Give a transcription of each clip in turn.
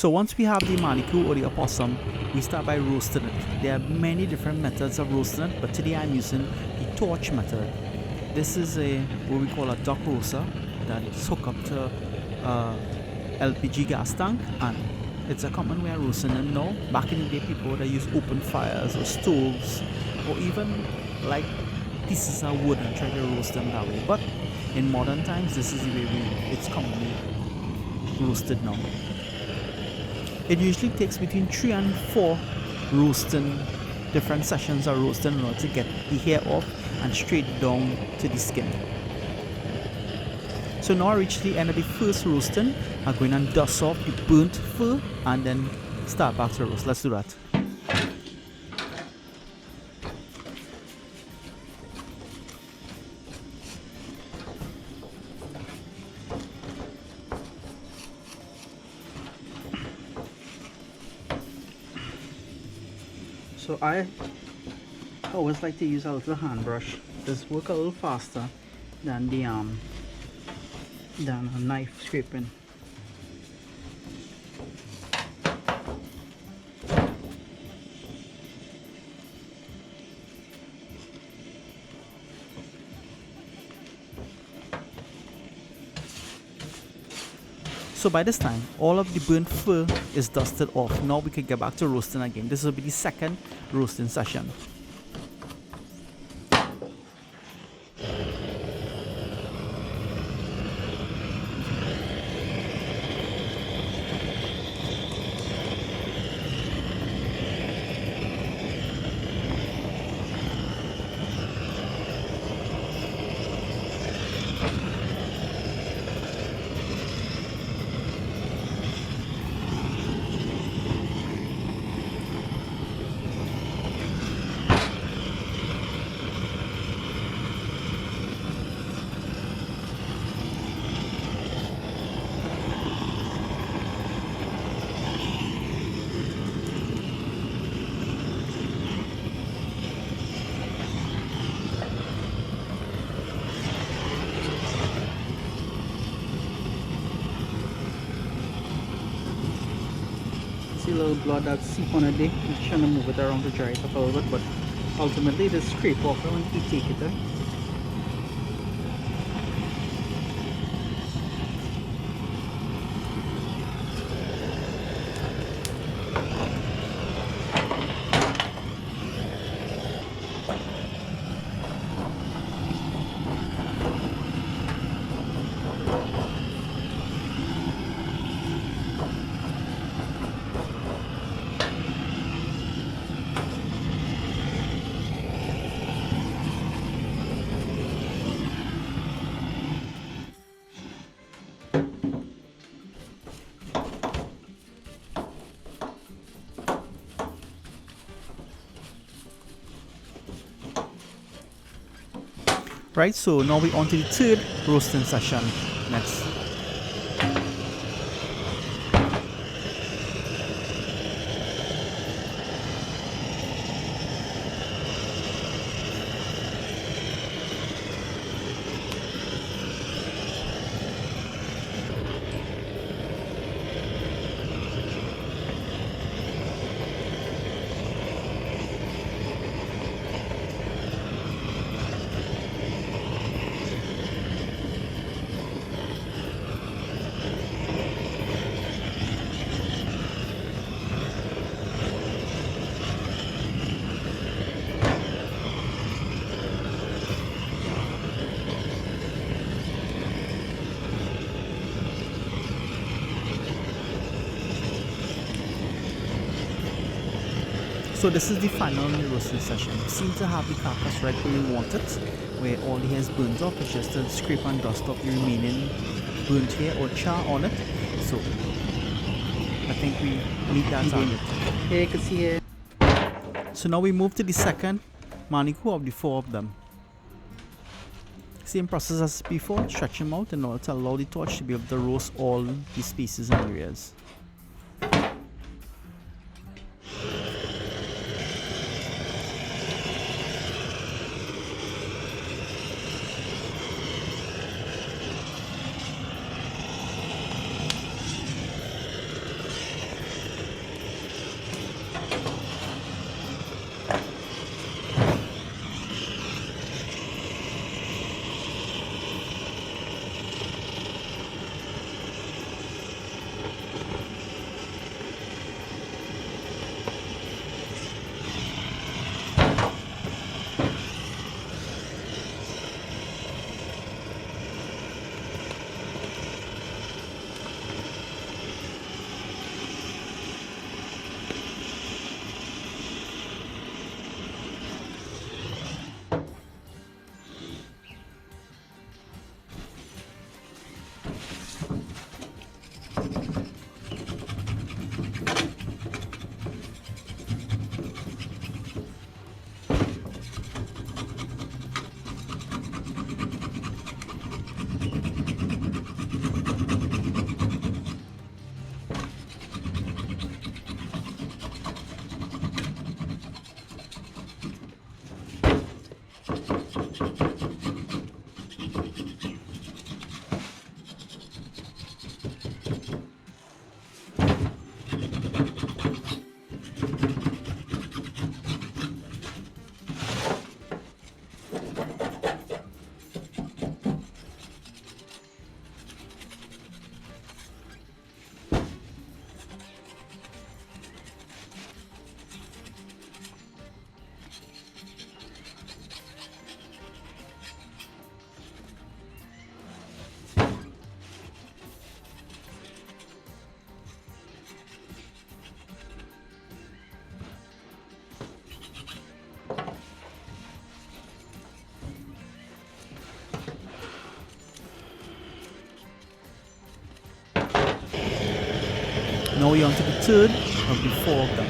So once we have the Manicou or the opossum, we start by roasting it. There are many different methods of roasting it, but today I'm using the torch method. This is what we call a duck roaster that's hooked up to LPG gas tank, and it's a common way of roasting them now. Back in the day, people would use open fires or stoves, or even like pieces of wood and try to roast them that way. But in modern times, this is the way it's commonly roasted now. It usually takes between 3 and 4 different sessions of roasting in order to get the hair off and straight down to the skin. So now I reached the end of the first roasting. I'm going and dust off the burnt fur and then start back to roast. Let's do that. So I always like to use a little hand brush. This works a little faster than the than a knife scraping. So by this time, all of the burnt fur is dusted off. Now we can get back to roasting again. This will be the second roasting session. See a little blood that seep on it there. I'm just trying to move it around to dry it up a little bit, but ultimately just scrape off it when you take it out. Right, so now we're on to the third roasting session next. So this is the final roasting session. We seem to have the carcass right where we want it, where all the hair is burnt off. It's just to scrape and dust off the remaining burnt hair or char on it. So I think we need that target. Here you can see here. So now we move to the second Manicou of the 4 of them. Same process as before, stretch them out in order to allow the torch to be able to roast all the species and areas. Now we're on to the third of the four of them.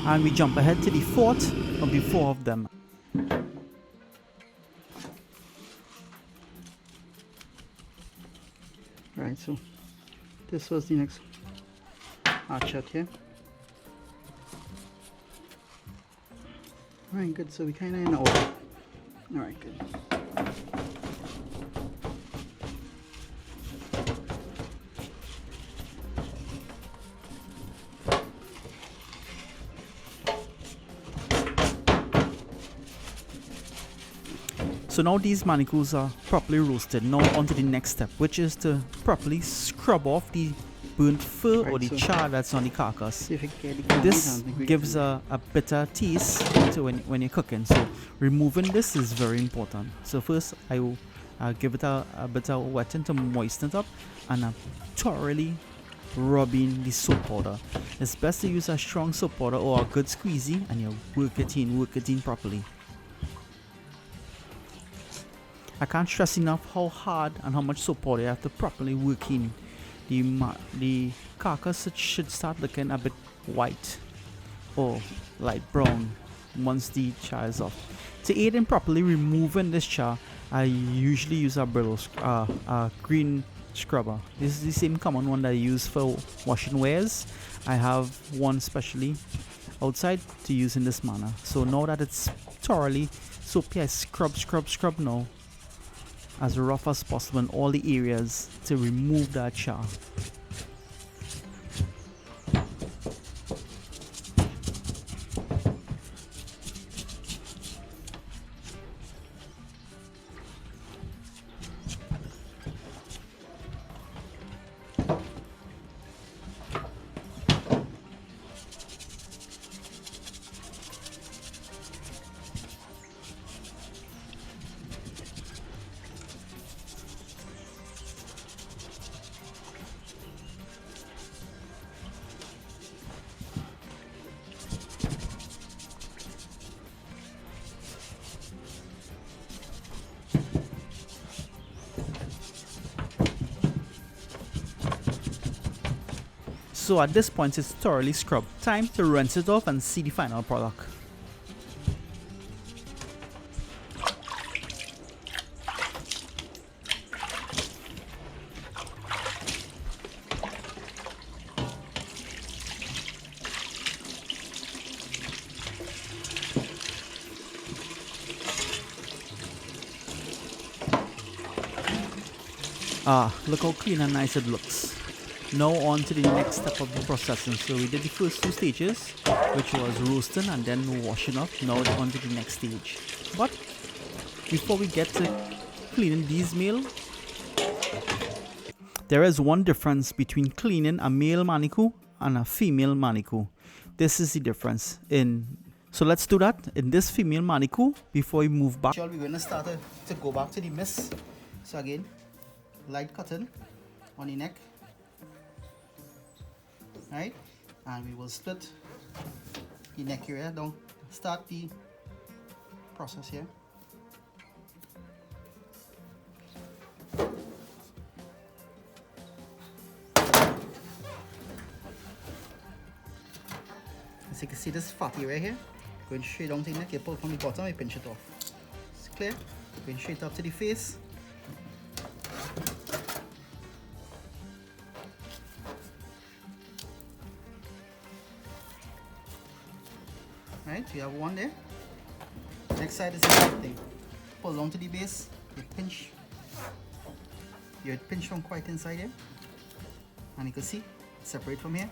And we jump ahead to the fourth of the four of them. Right, so this was the next arch out here. Alright, good, so we kinda in order. Alright, good. So now these Manicous are properly roasted. Now on to the next step, which is to properly scrub off the burnt fur or the char that's on the carcass. This gives a bitter taste to when you're cooking. So removing this is very important. So first I will give it a bit of wetting to moisten it up, and I'm thoroughly rubbing the soap powder. It's best to use a strong soap powder or a good squeezy, and you work it in properly. I can't stress enough how hard and how much soap powder you have to properly work in. The carcass should start looking a bit white or light brown once the char is off. To aid in properly removing this char, I usually use a green scrubber. This is the same common one that I use for washing wares. I have one specially outside to use in this manner. So now that it's thoroughly soapy, I scrub now as rough as possible in all the areas to remove that char. So at this point it's thoroughly scrubbed. Time to rinse it off and see the final product. Look how clean and nice it looks. Now on to the next step of the processing. So we did the first two stages, which was roasting and then washing up. Now on to the next stage. But before we get to cleaning these meal, there is one difference between cleaning a male Manicou and a female Manicou. This is the difference so let's do that in this female Manicou before we move back. We're going to start to go back to the mist. So again, light cutting on the neck. Right, and we will split the neck area down. Start the process here. As you can see, this fatty right here, going straight down to the neck. You pull from the bottom, you pinch it off. It's clear. Going straight up to the face. Right, you have one there. Next side is the same thing. Pull down to the base, you pinch from quite inside here, and you can see separate from here,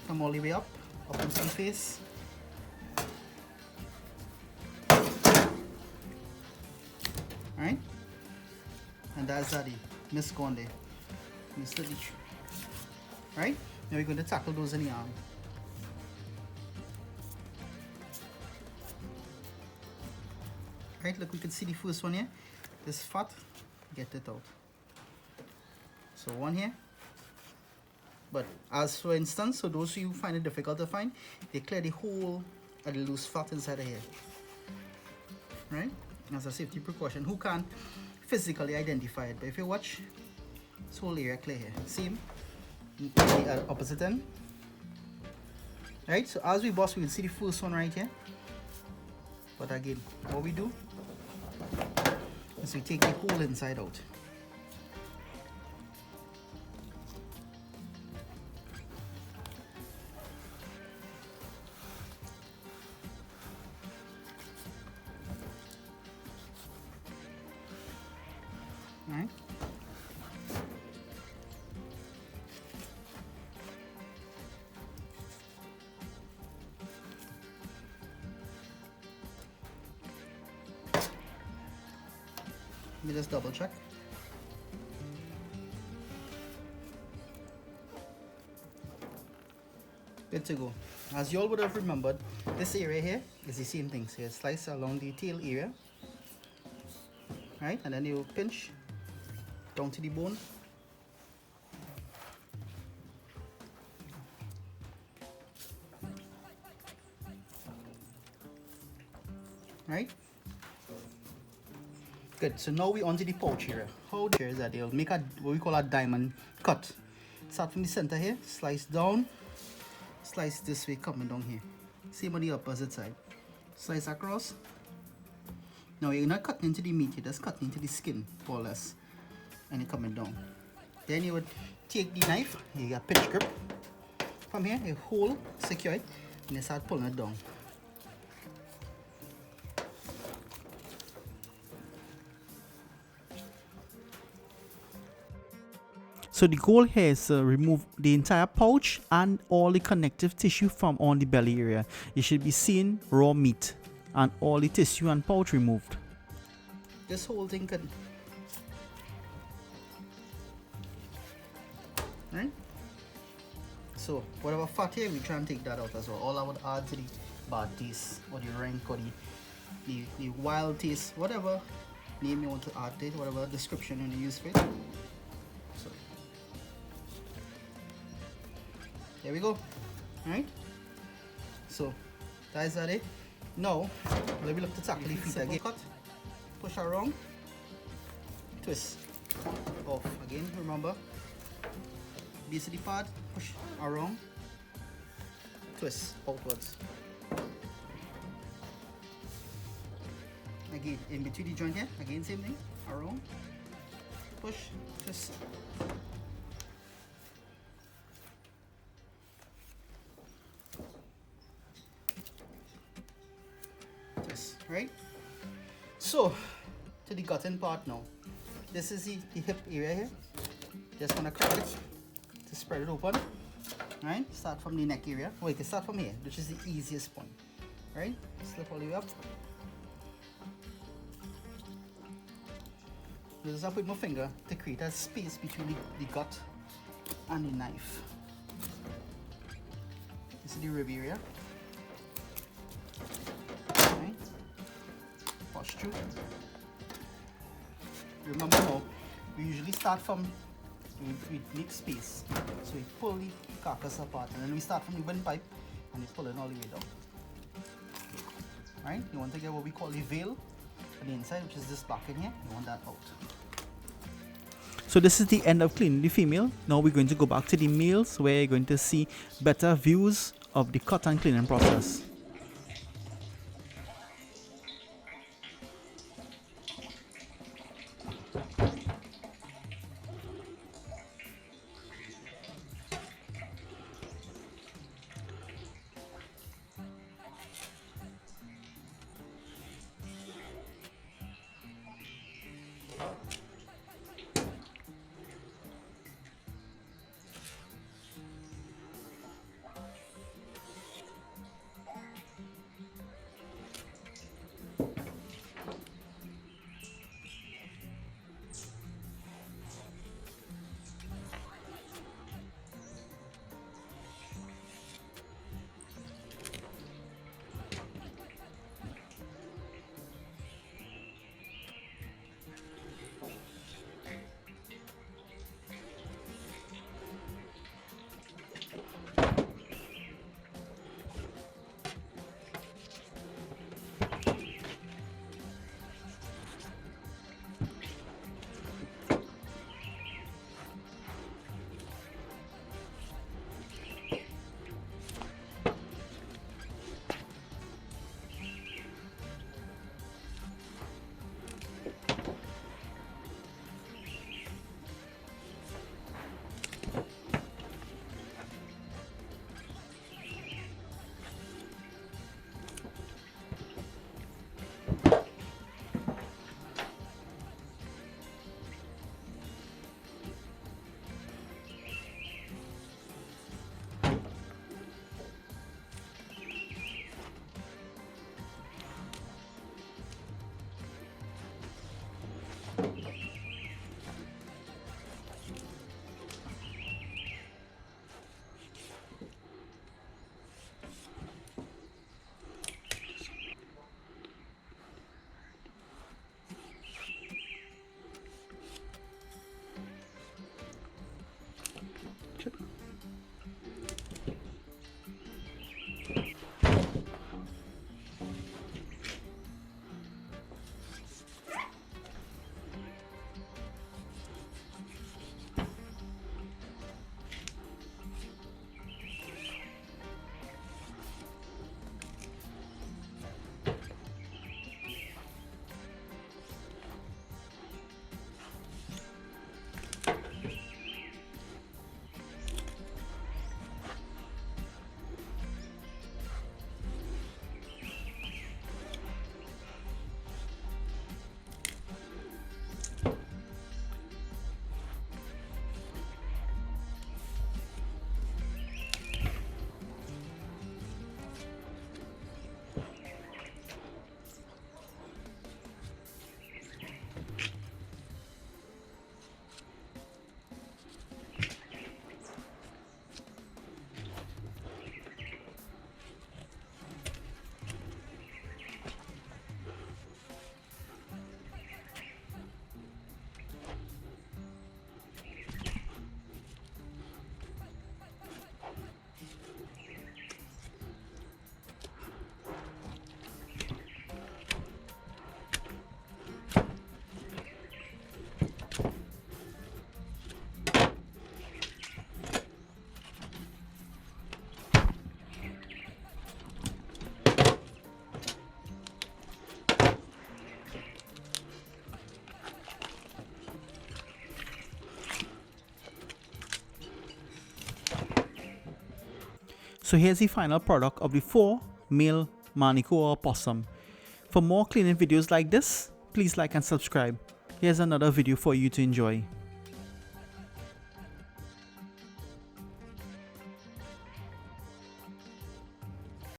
come all the way up into the face, Alright? And that's that. Miss gone there. Mr. Leach. Right? Now we're going to tackle those in the arm. Right, look, we can see the first one here. This fat, get it out. So one here. But as for instance, so those who find it difficult to find, they clear the whole of the loose fat inside of here. Right? As a safety precaution. Who can't physically identify it? But if you watch, this whole area clear here. Same. The opposite end. Right? So as we bust, we will see the first one right here. But again, what we do is we take the whole inside out. Right? Let me just double check. Good to go. As you all would have remembered, this area here is the same thing. So you slice along the tail area, right? And then you pinch down to the bone. Right? Good. So now we're onto the pouch area. How there is that they'll make a what we call a diamond cut. Start from the center here, slice down, slice this way, coming down here. Same on the opposite side. Slice across. Now you're not cutting into the meat, you're just cutting into the skin, more or less. And you're coming down. Then you would take the knife, you get a pinch grip. From here, you hold, secure it, and you start pulling it down. So the goal here is to remove the entire pouch and all the connective tissue from on the belly area. You should be seeing raw meat and all the tissue and pouch removed. This whole thing can... Right? So whatever fat here, we try and take that out as well. All I would add to the bad taste or the rank or the wild taste, whatever name you want to add to it, whatever description you want to use for it. So there we go. Alright? So that's that it. Now let me look to tackle the feet again. Cut, push around, twist, off again, remember. Base of the pad, push around, twist outwards. Again, in between the joint here, again same thing, around, push, twist. Twist, right? So, to the gutting part now. This is the hip area here. Just gonna crack it to spread it open. Right? Start from the neck area. Oh, you can start from here, which is the easiest point. Right? Slip all the way up. Just up with my finger to create a space between the gut and the knife. This is the rib area. Right? Push through. Remember now, we usually start from, we make space. So we pull the carcass apart and then we start from the windpipe and we pull it all the way down. Right? You want to get what we call the veil on the inside, which is this back in here. You want that out. So this is the end of cleaning the female. Now we're going to go back to the males where you're going to see better views of the cut and cleaning process. So here's the final product of the 4 male Manicou or opossum. For more cleaning videos like this, please like and subscribe. Here's another video for you to enjoy.